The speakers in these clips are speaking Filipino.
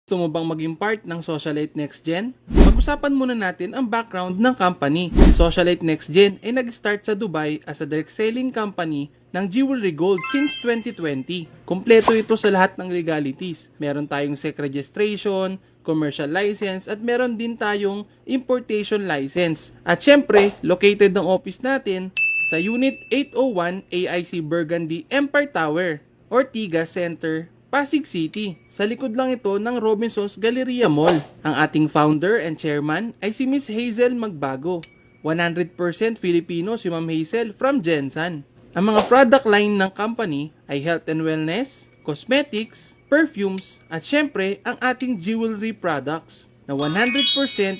Gusto mo bang maging part ng Socialite Next Gen? Pag-usapan muna natin ang background ng company. Si Socialite Next Gen ay nag-start sa Dubai as a direct selling company ng Jewelry Gold since 2020. Kompleto ito sa lahat ng legalities. Meron tayong SEC registration, commercial license, at meron din tayong importation license. At syempre, located ang office natin sa Unit 801 AIC Burgundy Empire Tower or Tiga Center, Pasig City. Sa likod lang ito ng Robinsons Galleria Mall. Ang ating founder and chairman ay si Miss Hazel Magbago. 100% Filipino si Ma'am Hazel from Gensan. Ang mga product line ng company ay health and wellness, cosmetics, perfumes, at syempre ang ating jewelry products na 100%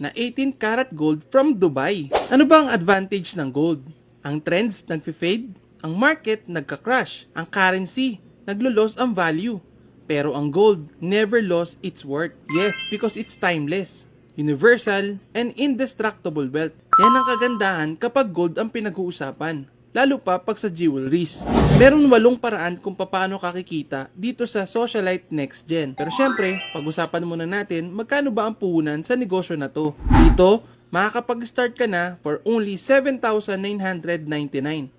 na 18 karat gold from Dubai. Ano ba ang advantage ng gold? Ang trends nagfi-fade, ang market nagka-crash, ang currency naglo-loss ang value. Pero ang gold never lost its worth. Yes, because it's timeless, universal, and indestructible wealth. Yan ang kagandahan kapag gold ang pinag-uusapan. Lalo pa pag sa jewelries. Meron 8 paraan kung paano kakikita dito sa Socialite Next Gen. Pero syempre, pag-usapan muna natin magkano ba ang puhunan sa negosyo na to. Dito, makakapag-start ka na for only 7,999.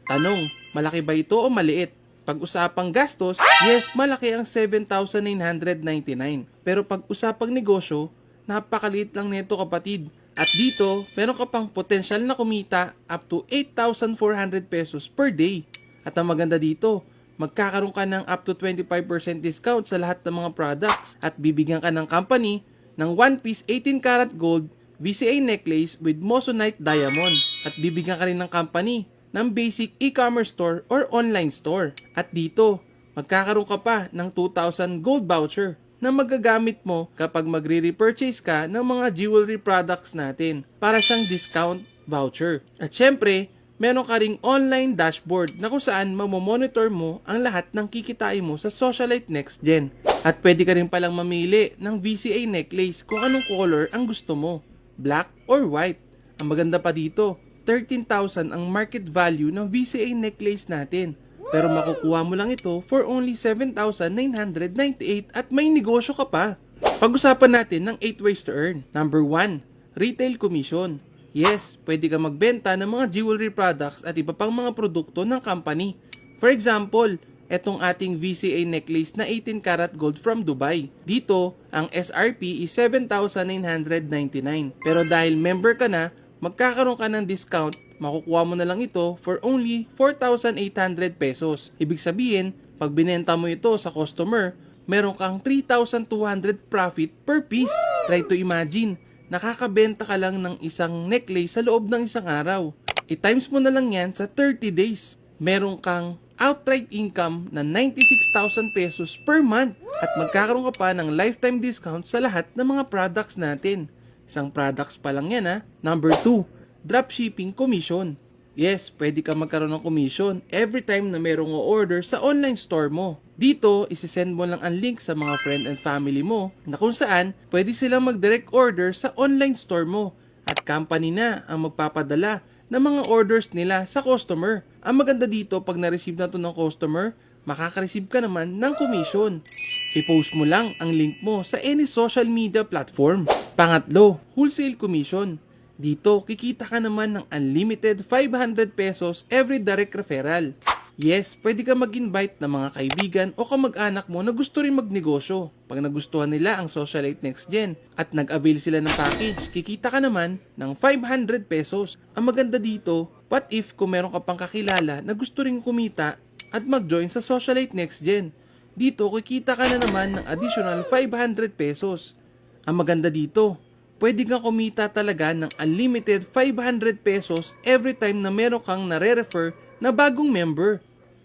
Tanong, malaki ba ito o maliit? Pag-usapang gastos, yes, malaki ang 7,999. Pero pag-usapang negosyo, napakaliit lang nito kapatid. At dito, meron ka pang potensyal na kumita up to 8,400 pesos per day. At ang maganda dito, magkakaroon ka ng up to 25% discount sa lahat ng mga products. At bibigyan ka ng company ng 1-piece 18 karat gold VCA necklace with Moissanite diamond. At bibigyan ka rin ng company ng basic e-commerce store or online store. At dito, magkakaroon ka pa ng 2,000 gold voucher na magagamit mo kapag magre-repurchase ka ng mga jewelry products natin para siyang discount voucher. At syempre, meron ka ring online dashboard na kung saan mamomonitor mo ang lahat ng kikitain mo sa Socialite Next Gen. At pwede ka rin palang mamili ng VCA necklace kung anong color ang gusto mo, black or white. Ang maganda pa dito, 13,000 ang market value ng VCA necklace natin. Pero makukuha mo lang ito for only 7,998 at may negosyo ka pa. Pag-usapan natin ng 8 ways to earn. Number 1, retail commission. Yes, pwede ka magbenta ng mga jewelry products at iba pang mga produkto ng company. For example, etong ating VCA necklace na 18 karat gold from Dubai. Dito, ang SRP is 7,999. Pero dahil member ka na, magkakaroon ka ng discount, makukuha mo na lang ito for only 4,800 pesos. Ibig sabihin, pag binenta mo ito sa customer, meron kang 3,200 profit per piece. Try to imagine, nakakabenta ka lang ng isang necklace sa loob ng isang araw. I-times mo na lang yan sa 30 days. Meron kang outright income na 96,000 pesos per month at magkakaroon ka pa ng lifetime discount sa lahat ng mga products natin. Isang products pa lang yan ha. Number 2, dropshipping commission. Yes, pwede ka magkaroon ng commission every time na merong o-order sa online store mo. Dito, isisend mo lang ang link sa mga friend and family mo na kung saan pwede silang mag-direct order sa online store mo at company na ang magpapadala ng mga orders nila sa customer. Ang maganda dito, pag na-receive na to ng customer, makaka-receive ka naman ng commission. I-post mo lang ang link mo sa any social media platform. Pangatlo, wholesale commission. Dito, kikita ka naman ng unlimited 500 pesos every direct referral. Yes, pwede ka mag-invite ng mga kaibigan o kamag-anak mo na gusto rin magnegosyo. Pag nagustuhan nila ang Socialite Next Gen at nag-avail sila ng package, kikita ka naman ng 500 pesos. Ang maganda dito, what if kung meron ka pang kakilala na gusto rin kumita at mag-join sa Socialite Next Gen? Dito, kikita ka na naman ng additional 500 pesos. Ang maganda dito, pwede kang kumita talaga ng unlimited 500 pesos every time na meron kang nare-refer na bagong member.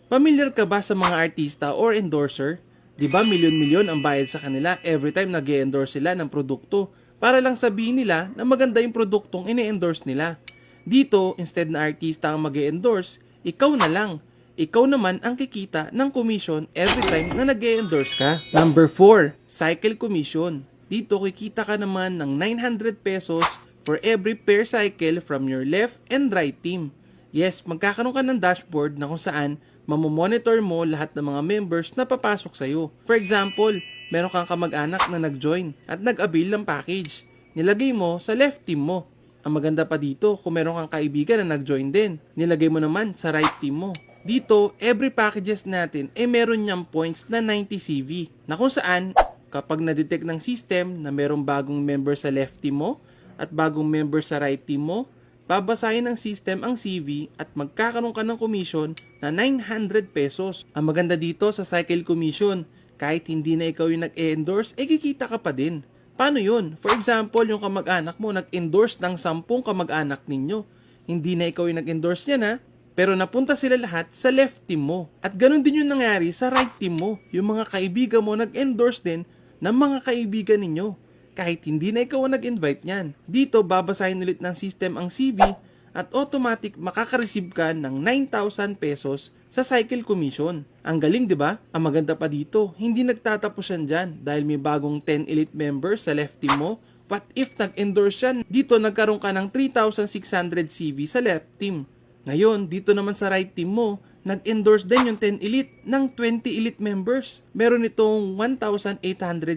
Pamilyar ka ba sa mga artista or endorser? Diba milyon-milyon ang bayad sa kanila every time nag-e-endorse sila ng produkto para lang sabihin nila na maganda yung produktong ine-endorse nila. Dito, instead na artista ang mag-e-endorse, ikaw na lang. Ikaw naman ang kikita ng commission every time na nag-e-endorse ka. Number 4, cycle commission. Dito kikita ka naman ng 900 pesos for every pair cycle from your left and right team. Yes, magkakaroon ka ng dashboard na kung saan mamomonitor mo lahat ng mga members na papasok sa'yo. For example, meron kang kamag-anak na nag-join at nag-avail ng package. Nilagay mo sa left team mo. Ang maganda pa dito, kung meron kang kaibigan na nag-join din, nilagay mo naman sa right team mo. Dito, every packages natin ay meron niyang points na 90 CV na kung saan kapag na-detect ng system na merong bagong member sa left team mo at bagong member sa right team mo, babasahin ng system ang CV at magkakaroon ka ng commission na 900 pesos. Ang maganda dito sa cycle commission, kahit hindi na ikaw yung nag-endorse, kikita ka pa din. Paano yun? For example, yung kamag-anak mo nag-endorse ng 10 kamag-anak ninyo. Hindi na ikaw yung nag-endorse niya na, pero napunta sila lahat sa left team mo. At ganun din yung nangyari sa right team mo. Yung mga kaibigan mo nag-endorse din ng mga kaibigan ninyo. Kahit hindi na ikaw ang nag-invite niyan. Dito, babasahin ulit ng system ang CV at automatic makaka-receive ka ng 9,000 pesos sa cycle commission. Ang galing, di ba? Ang maganda pa dito, hindi nagtatapos yan dyan dahil may bagong 10 elite members sa left team mo. What if nag-endorse yan? Dito nagkaroon ka ng 3,600 CV sa left team. Ngayon, dito naman sa right team mo, nag-endorse din yung 10 elite ng 20 elite members. Meron itong 1,800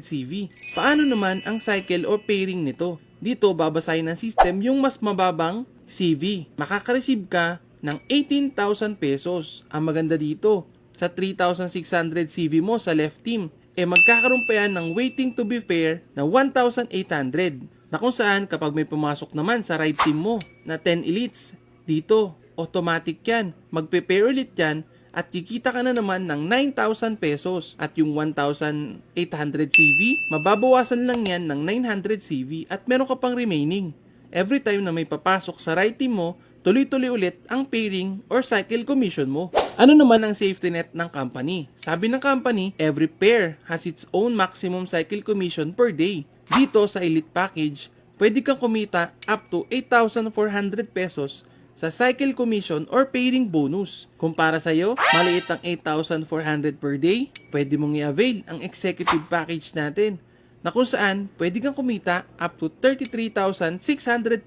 CV. Paano naman ang cycle o pairing nito? Dito, babasahin ng system yung mas mababang CV. Makaka-receive ka ng 18,000 pesos. Ang maganda dito, sa 3,600 CV mo sa left team, magkakaroon pa yan ng waiting to be pair na 1,800. Na kung saan kapag may pumasok naman sa right team mo na 10 elites, dito, automatic yan. Magpe-pair ulit yan at kikita ka na naman ng 9,000 pesos. At yung 1,800 CV, mababawasan lang yan ng 900 CV at meron ka pang remaining. Every time na may papasok sa right team mo, tuloy-tuloy ulit ang pairing or cycle commission mo. Ano naman ang safety net ng company? Sabi ng company, every pair has its own maximum cycle commission per day. Dito sa Elite Package, pwede kang kumita up to 8,400 pesos sa cycle commission or pairing bonus. Kumpara sa'yo, maliit ang 8,400 per day, pwede mong i-avail ang executive package natin na kung saan pwede kang kumita up to 33,600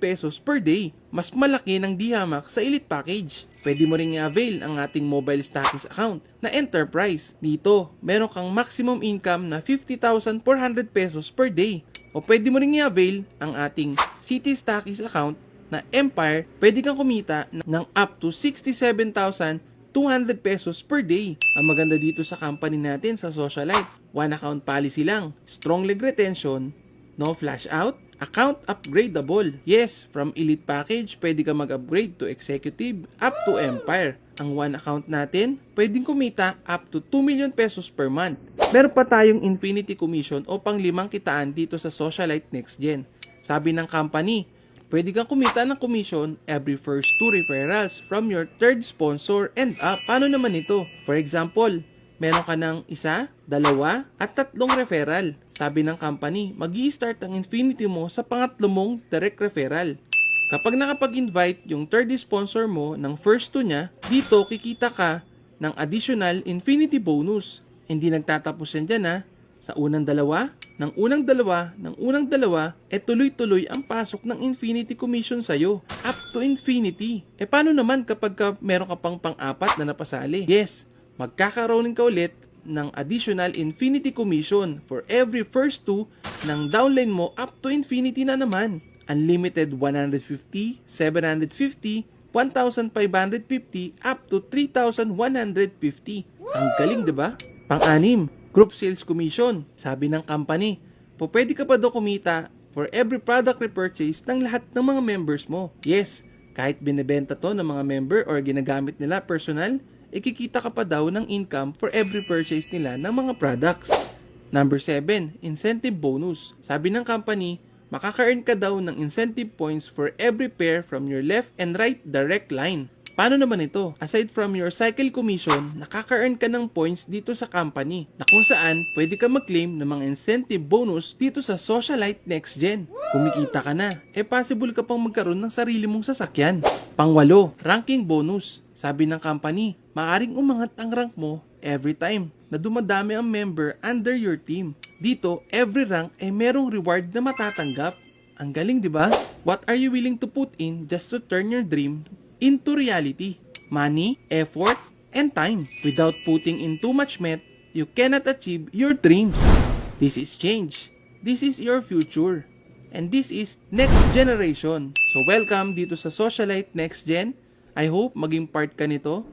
pesos per day. Mas malaki ng dihamak sa Elite Package. Pwede mo ring i-avail ang ating mobile stockies account na Enterprise. Dito, meron kang maximum income na 50,400 pesos per day. O pwede mo ring i-avail ang ating City Stockies account na Empire, pwede kang kumita ng up to 67,200 pesos per day. Ang maganda dito sa company natin sa Socialite, one account policy lang, strong leg retention, no flash out, account upgradable. Yes, from Elite Package, pwede ka mag-upgrade to Executive up to Empire. Ang one account natin, pwedeng kumita up to 2 million pesos per month. Meron pa tayong Infinity Commission o pang-limang kitaan dito sa Socialite Next Gen. Sabi ng company, pwede kang kumita ng commission every first 2 referrals from your third sponsor and up. Paano naman ito? For example, meron ka ng 1, 2, at 3 referral. Sabi ng company, mag-i-start ang Infinity mo sa pangatlo mong direct referral. Kapag nakapag-invite yung third sponsor mo ng first 2 niya, dito kikita ka ng additional Infinity bonus. Hindi nagtatapos yan dyan ha. Sa unang dalawa, tuloy-tuloy ang pasok ng Infinity Commission sa'yo. Up to Infinity. Paano naman kapag meron ka pang pang-apat na napasali? Yes, magkakaroon ka ulit ng additional Infinity Commission for every first 2 ng downline mo up to Infinity na naman. Unlimited 150, 750, 1,550, up to 3,150. Ang galing, diba? Pang-anim, Group Sales Commission. Sabi ng company, pwede ka pa daw kumita for every product repurchase ng lahat ng mga members mo. Yes, kahit binibenta to ng mga member or ginagamit nila personal, ikikita ka pa daw ng income for every purchase nila ng mga products. Number 7, Incentive Bonus. Sabi ng company, makaka-earn ka daw ng incentive points for every pair from your left and right direct line. Paano naman ito? Aside from your cycle commission, nakaka-earn ka ng points dito sa company na kung saan pwede ka mag-claim ng mga incentive bonus dito sa Socialite Next Gen. Kumikita ka na, possible ka pang magkaroon ng sarili mong sasakyan. Pang-8, ranking bonus. Sabi ng company, maaring umangat ang rank mo every time na dumadami ang member under your team. Dito, every rank ay merong reward na matatanggap. Ang galing, di ba? What are you willing to put in just to turn your dream into reality? Money, effort, and time. Without putting in too much met, you cannot achieve your dreams. This is change. This is your future. And this is next generation. So welcome dito sa Socialite Next Gen. I hope maging part ka nito